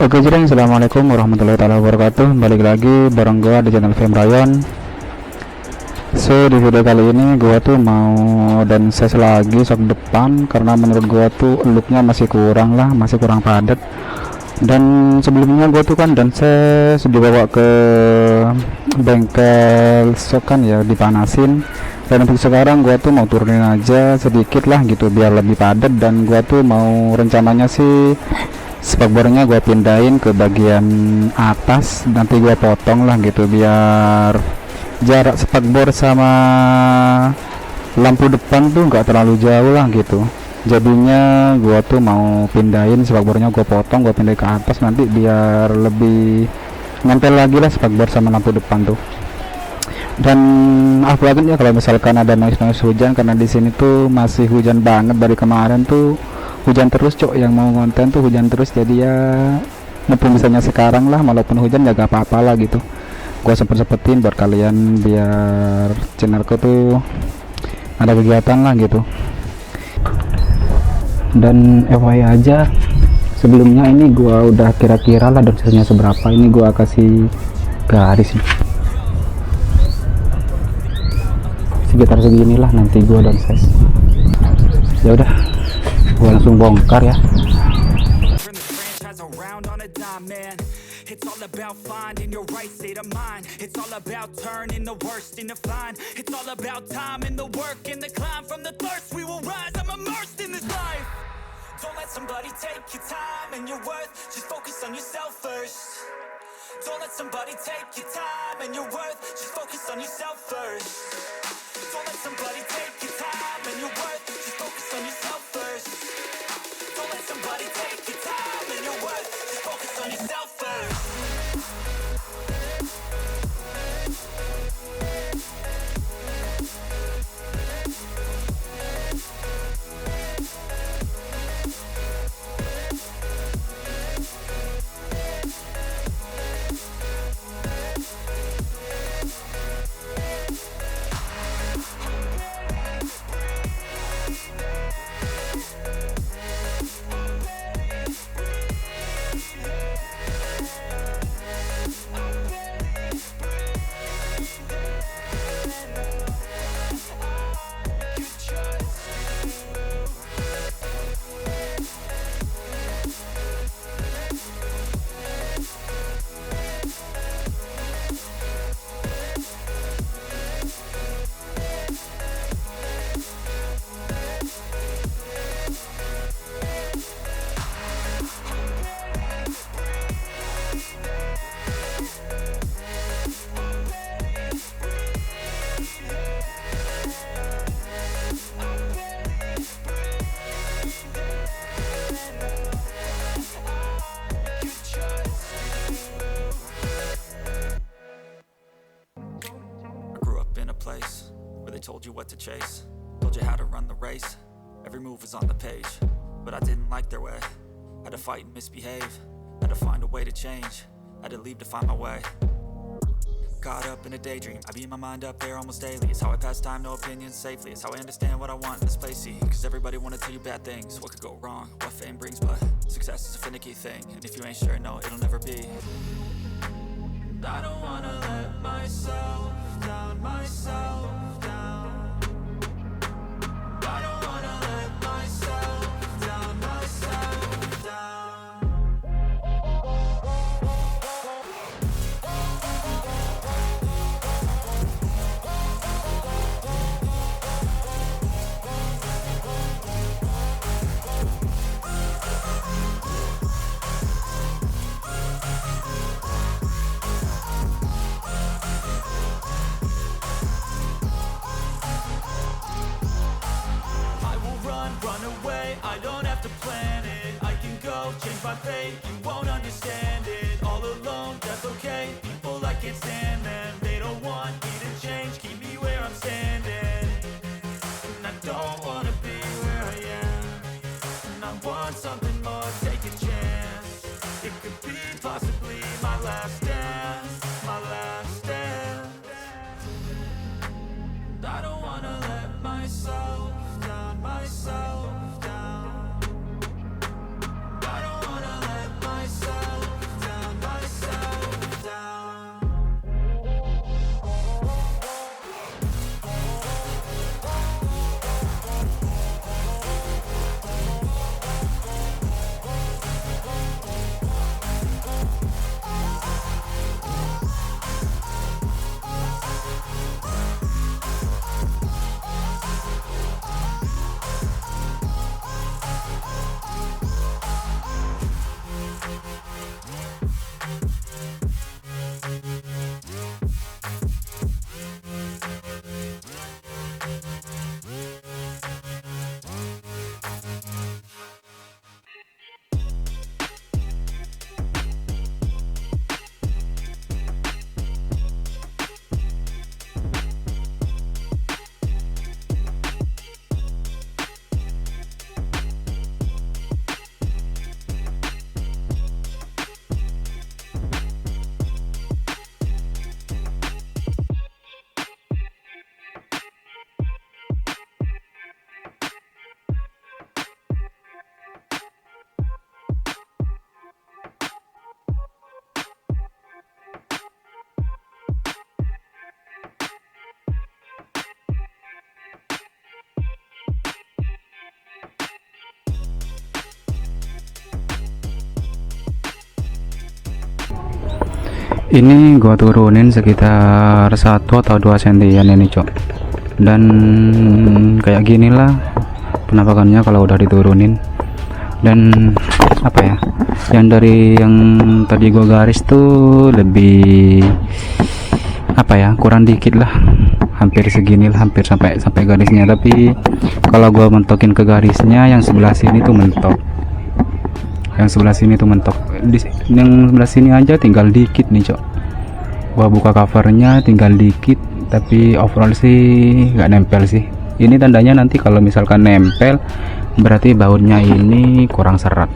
Oke jadi assalamualaikum warahmatullahi wabarakatuh. Balik lagi bareng gua di channel Fame Rayon. So di video kali ini gua tuh mau dan ses lagi sok depan, karena menurut gua tuh looknya masih kurang padat. Dan sebelumnya gua tuh kan dan ses dibawa ke bengkel sok kan ya, dipanasin. Dan untuk sekarang gua tuh mau turunin aja sedikit lah gitu biar lebih padat. Dan gua tuh mau rencananya sih spakbornya gue pindahin ke bagian atas, nanti gue potong lah gitu biar jarak spakbor sama lampu depan tuh nggak terlalu jauh lah gitu. Jadinya gue tuh mau pindahin spakbornya, gue potong, gue pindahin ke atas nanti biar lebih nempel lagi lah spakbor sama lampu depan tuh. Dan aku yakin ya kalau misalkan ada noise hujan, karena di sini tuh masih hujan banget dari kemarin tuh, hujan terus cok, yang mau konten tuh hujan terus. Jadi ya mumpung misalnya sekarang lah, walaupun hujan ya gak apa-apa lah gitu, gua sempet-sempetin buat kalian biar channelku tuh ada kegiatan lah gitu. Dan FYI aja sebelumnya, ini gua udah kira-kira lah dosisnya seberapa, ini gua kasih garis sekitar seginilah nanti gua dan size. Ya udah, gua langsung bongkar ya. It's all about finding your right state of mind. It's all about turning the worst into fine. It's all about time and the work and the climb. From the thirst we will rise. I'm immersed in this life. Don't let somebody take your time and your worth. Just focus on yourself first. Don't let somebody take your time and your worth. Just focus on yourself first. Don't let somebody take your time and your worth. Just focus on yourself first. Don't let somebody take your time and your worth. Just focus on yourself first. Told you what to chase, told you how to run the race. Every move was on the page, but I didn't like their way. Had to fight and misbehave, had to find a way to change, had to leave to find my way. Caught up in a daydream, I beat my mind up there almost daily. It's how I pass time, no opinions safely. It's how I understand what I want in this place, see. Cause everybody wanna tell you bad things, what could go wrong, what fame brings. But success is a finicky thing, and if you ain't sure, no, it'll never be. I don't wanna let myself down, myself down. I don't wanna let myself down, myself down. Run away, I don't have to plan it. I can go change my fate, you won't understand it. All alone, that's okay. People I can't stand them, they don't want me to change. Keep me where I'm standing, and I don't wanna be where I am. And I want something more, take a chance. It could be possibly my last dance, my last dance. I don't wanna let myself down, myself down. I don't wanna let myself Ini gua turunin sekitar 1 atau 2 sentian ini cok, dan kayak gini lah penampakannya kalau udah diturunin. Dan apa ya, yang dari yang tadi gua garis tuh lebih apa ya, kurang dikit lah, hampir segini lah, hampir sampai garisnya. Tapi kalau gua mentokin ke garisnya, yang sebelah sini tuh mentok, yang sebelah sini tuh mentok. Yang sebelah sini aja tinggal dikit nih cok, gua buka covernya tinggal dikit, tapi overall sih nggak nempel sih. Ini tandanya nanti kalau misalkan nempel berarti bautnya ini kurang serat.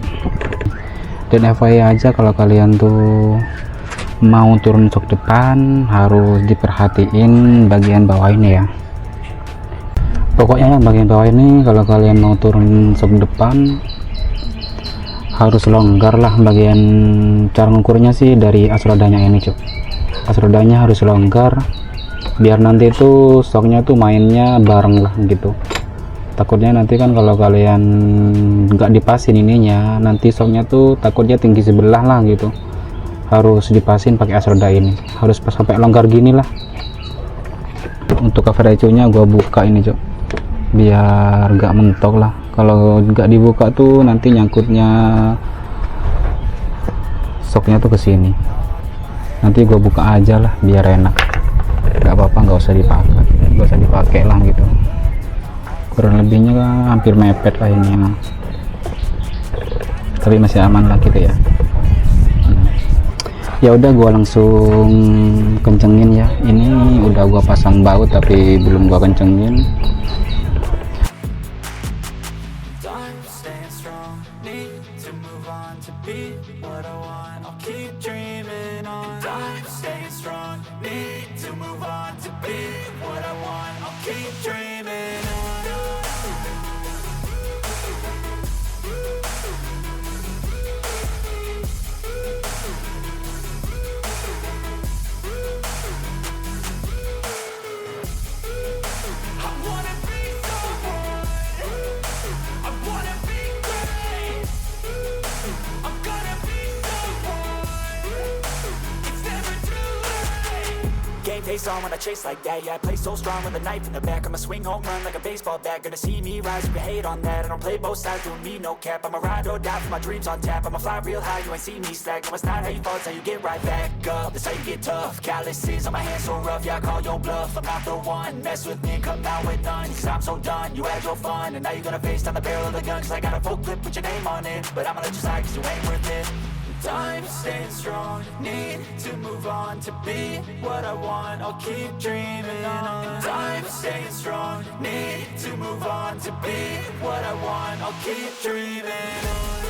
Dan FYI aja, kalau kalian tuh mau turun sok depan harus diperhatiin bagian bawah ini ya. Pokoknya yang bagian bawah ini kalau kalian mau turun sok depan harus longgar lah. Bagian cara ngukurnya sih dari as rodanya ini cuk, as rodanya harus longgar biar nanti tuh stoknya tuh mainnya bareng lah gitu. Takutnya nanti kan kalau kalian nggak dipasin ininya, nanti stoknya tuh takutnya tinggi sebelah lah gitu. Harus dipasin pakai as roda ini, harus pas sampai longgar gini lah. Untuk cover ECU nya gua buka ini cuk, biar nggak mentok lah. Kalau nggak dibuka tuh nanti nyangkutnya soknya tuh ke sini. Nanti gue buka aja lah biar enak. Nggak apa-apa, nggak usah dipakai lah gitu. Kurang lebihnya hampir mepet lah ini, tapi masih aman lah gitu ya. Ya udah, gue langsung kencengin ya. Ini udah gue pasang baut tapi belum gue kencengin. Game face on when I chase like that. Yeah, I play so strong with a knife in the back. I'ma swing home run like a baseball bat. Gonna see me rise, you can hate on that. I don't play both sides, doing me no cap. I'ma ride or die for my dreams on tap. I'ma fly real high, you ain't see me slack. No, it's not how you fall, it's how you get right back up. That's how you get tough. Calluses on my hands so rough, yeah, I call your bluff. I'm not the one, mess with me, come out with none. Cause I'm so done, you had your fun. And now you're gonna face down the barrel of the gun. Cause I got a full clip, put your name on it. But I'ma let you slide cause you ain't worth it. Time staying strong, need to move on to be what I want, I'll keep dreaming on. Time staying strong, need to move on to be what I want, I'll keep dreaming on.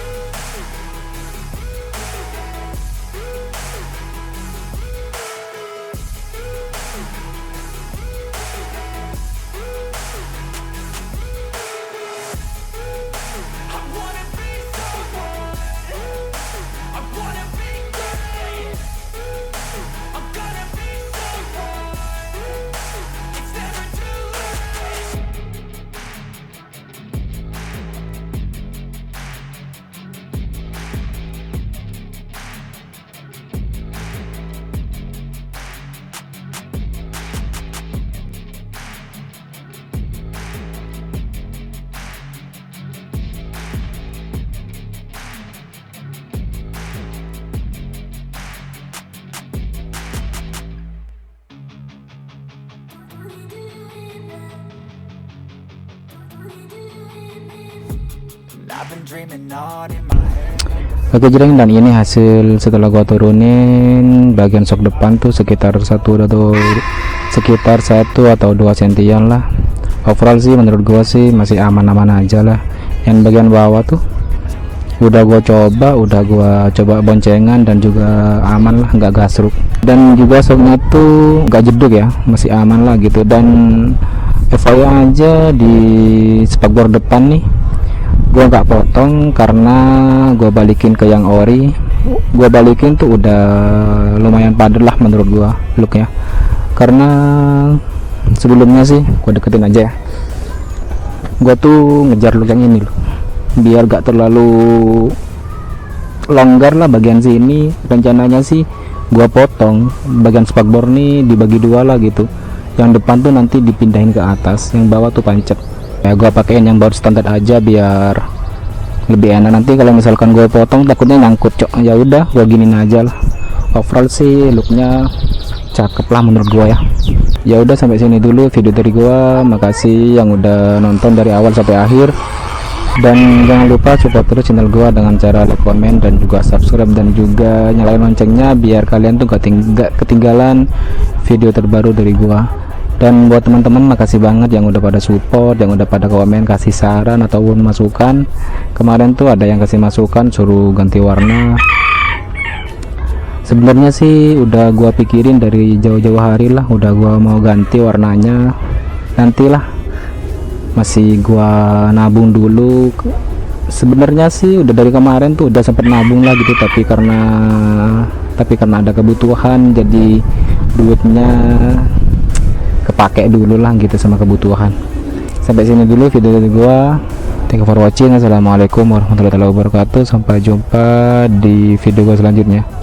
I've been dreaming on in my head. Oke jreng, dan ini hasil setelah gua turunin bagian sok depan tuh sekitar 1 atau 2 sentian lah. Overall sih menurut gua sih masih aman-aman aja lah. Yang bagian bawah tuh udah gua coba boncengan dan juga aman lah, nggak gasruk. Dan juga soknya tuh nggak jeduk ya, masih aman lah gitu. Dan FYI aja, di spakbor depan nih gua nggak potong karena gua balikin ke yang ori. Gua balikin tuh udah lumayan padat lah menurut gua looknya, karena sebelumnya sih gua deketin aja ya, gua tuh ngejar look yang ini loh, biar gak terlalu longgar lah bagian sini. Rencananya sih gua potong bagian spakbor nih dibagi dua lah gitu. Yang depan tuh nanti dipindahin ke atas, yang bawah tuh pancet. Ya gua pakein yang baut standar aja biar lebih enak. Nanti kalau misalkan gue potong takutnya nyangkut, cok. Ya udah gue giniin aja lah. Overall sih looknya cakep lah menurut gue ya. Ya udah sampai sini dulu video dari gue. Makasih yang udah nonton dari awal sampai akhir, dan jangan lupa support terus channel gue dengan cara like, komen, dan juga subscribe, dan juga nyalain loncengnya biar kalian tuh gak ketinggalan video terbaru dari gue. Dan buat teman-teman, makasih banget yang udah pada support, yang udah pada komen, kasih saran ataupun masukan. Kemarin tuh ada yang kasih masukan suruh ganti warna. Sebenarnya sih udah gua pikirin dari jauh-jauh hari lah, udah gua mau ganti warnanya. Nantilah, masih gua nabung dulu. Sebenarnya sih udah dari kemarin tuh udah sempet nabung lah gitu, tapi karena ada kebutuhan jadi duitnya kepake dulu lah gitu sama kebutuhan. Sampai sini dulu video dari gua. Thank you for watching. Assalamualaikum warahmatullahi wabarakatuh. Sampai jumpa di video gua selanjutnya.